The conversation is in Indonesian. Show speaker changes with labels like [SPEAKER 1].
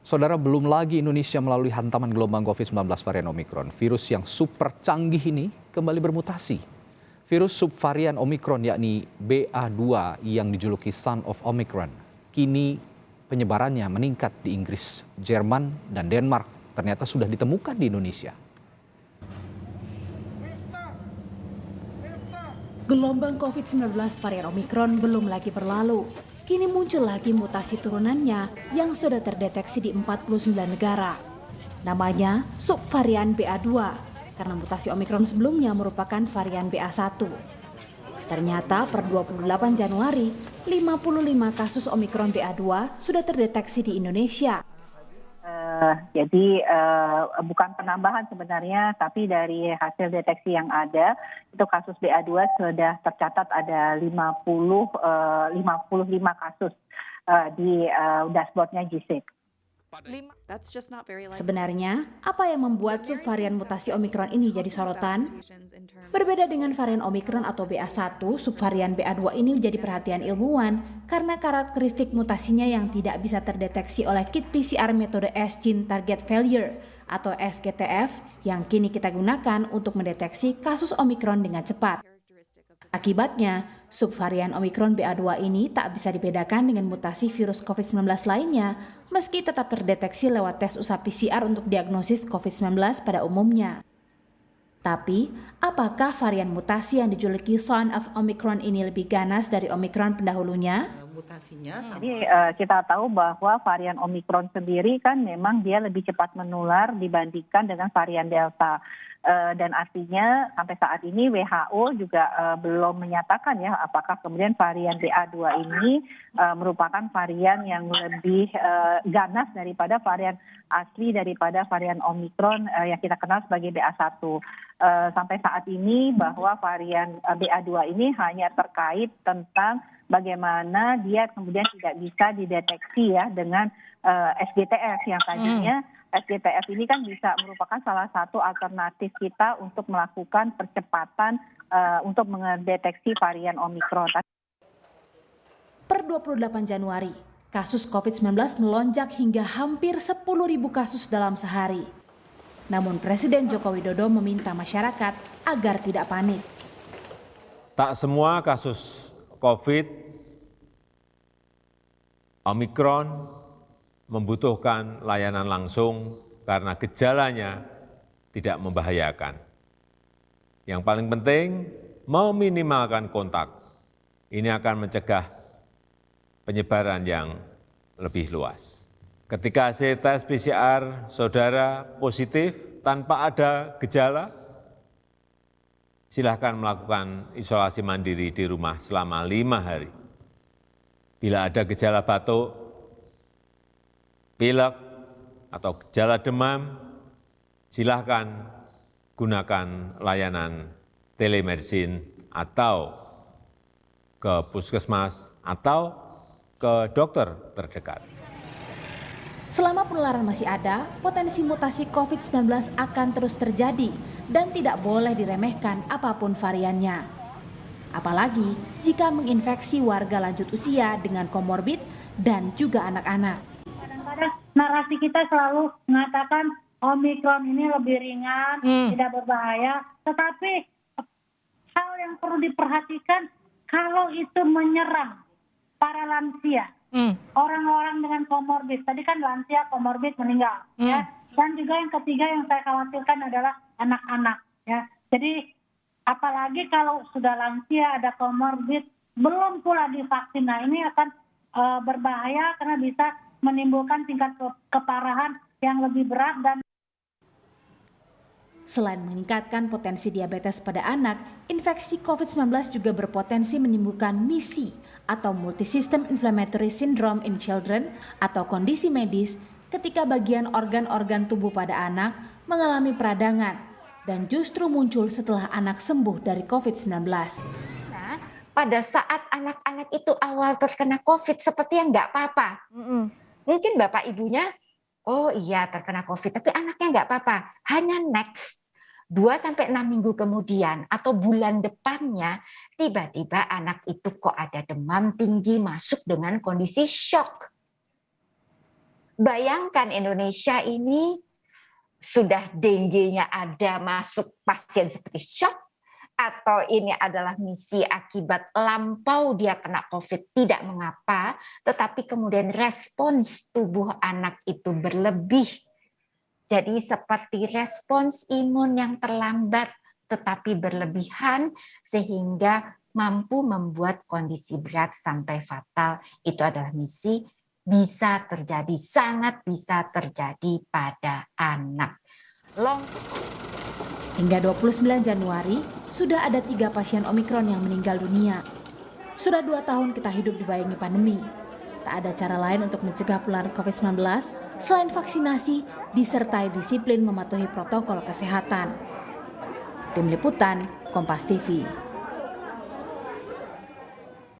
[SPEAKER 1] Saudara, belum lagi Indonesia melalui hantaman gelombang COVID-19 varian Omikron. Virus yang super canggih ini kembali bermutasi. Virus subvarian Omikron yakni BA2 yang dijuluki Son of Omicron. Kini penyebarannya meningkat di Inggris, Jerman, dan Denmark. Ternyata sudah ditemukan di Indonesia.
[SPEAKER 2] Gelombang COVID-19 varian Omikron belum lagi berlalu. Kini muncul lagi mutasi turunannya yang sudah terdeteksi di 49 negara. Namanya subvarian BA2 karena mutasi Omikron sebelumnya merupakan varian BA1. Ternyata per 28 Januari, 55 kasus Omikron BA2 sudah terdeteksi di Indonesia.
[SPEAKER 3] Jadi bukan penambahan sebenarnya, tapi dari hasil deteksi yang ada, itu kasus BA2 sudah tercatat ada 55 kasus di dashboardnya GSIC.
[SPEAKER 2] Sebenarnya, apa yang membuat subvarian mutasi Omikron ini jadi sorotan? Berbeda dengan varian Omikron atau BA1, subvarian BA2 ini menjadi perhatian ilmuwan karena karakteristik mutasinya yang tidak bisa terdeteksi oleh kit PCR metode S-Gene Target Failure atau SGTF yang kini kita gunakan untuk mendeteksi kasus Omikron dengan cepat. Akibatnya, subvarian Omikron BA2 ini tak bisa dibedakan dengan mutasi virus COVID-19 lainnya, meski tetap terdeteksi lewat tes usap PCR untuk diagnosis COVID-19 pada umumnya. Tapi, apakah varian mutasi yang dijuluki Son of Omicron ini lebih ganas dari Omikron pendahulunya?
[SPEAKER 3] Jadi kita tahu bahwa varian Omikron sendiri kan memang dia lebih cepat menular dibandingkan dengan varian Delta. Dan artinya sampai saat ini WHO juga belum menyatakan ya apakah kemudian varian BA2 ini merupakan varian yang lebih ganas daripada varian asli daripada varian Omikron yang kita kenal sebagai BA1. Sampai saat ini bahwa varian BA2 ini hanya terkait tentang bagaimana dia kemudian tidak bisa dideteksi ya dengan SGTF yang tadinya SGTF ini kan bisa merupakan salah satu alternatif kita untuk melakukan percepatan untuk mendeteksi varian Omikron.
[SPEAKER 2] Per 28 Januari, kasus COVID-19 melonjak hingga hampir 10.000 kasus dalam sehari. Namun Presiden Joko Widodo meminta masyarakat agar tidak panik.
[SPEAKER 4] Tak semua kasus COVID Omikron membutuhkan layanan langsung karena gejalanya tidak membahayakan. Yang paling penting, meminimalkan kontak. Ini akan mencegah penyebaran yang lebih luas. Ketika hasil tes PCR saudara positif tanpa ada gejala, silakan melakukan isolasi mandiri di rumah selama 5 hari. Bila ada gejala batuk, pilek, atau gejala demam, silakan gunakan layanan telemedicine atau ke puskesmas atau ke dokter terdekat.
[SPEAKER 2] Selama penularan masih ada, potensi mutasi COVID-19 akan terus terjadi dan tidak boleh diremehkan apapun variannya. Apalagi jika menginfeksi warga lanjut usia dengan komorbid dan juga anak-anak.
[SPEAKER 5] Narasi kita selalu mengatakan Omikron ini lebih ringan, tidak berbahaya. Tetapi hal yang perlu diperhatikan kalau itu menyerang para lansia, orang-orang dengan komorbid. Tadi kan lansia komorbid meninggal, ya. Dan juga yang ketiga yang saya khawatirkan adalah anak-anak, ya. Jadi apalagi kalau sudah lansia ada komorbid, belum pula divaksin. Nah ini akan berbahaya karena bisa menimbulkan tingkat keparahan yang lebih berat dan
[SPEAKER 2] selain meningkatkan potensi diabetes pada anak, infeksi COVID-19 juga berpotensi menimbulkan MIS-C atau Multisystem Inflammatory Syndrome in Children atau kondisi medis ketika bagian organ-organ tubuh pada anak mengalami peradangan dan justru muncul setelah anak sembuh dari COVID-19.
[SPEAKER 6] Nah, pada saat anak-anak itu awal terkena COVID seperti yang nggak apa-apa. Mungkin bapak ibunya, oh iya terkena COVID, tapi anaknya nggak apa-apa. Hanya next 2-6 minggu kemudian atau bulan depannya, tiba-tiba anak itu kok ada demam tinggi masuk dengan kondisi shock. Bayangkan Indonesia ini sudah dengue-nya ada masuk pasien seperti shock, atau ini adalah misi akibat lampau dia kena COVID tidak mengapa, tetapi kemudian respons tubuh anak itu berlebih. Jadi seperti respons imun yang terlambat tetapi berlebihan sehingga mampu membuat kondisi berat sampai fatal. Itu adalah misi bisa terjadi, sangat bisa terjadi pada anak.
[SPEAKER 2] Hingga 29 Januari, sudah ada 3 pasien Omikron yang meninggal dunia. Sudah 2 tahun kita hidup dibayangi pandemi. Tak ada cara lain untuk mencegah penularan COVID-19 selain vaksinasi disertai disiplin mematuhi protokol kesehatan. Tim Liputan, Kompas TV.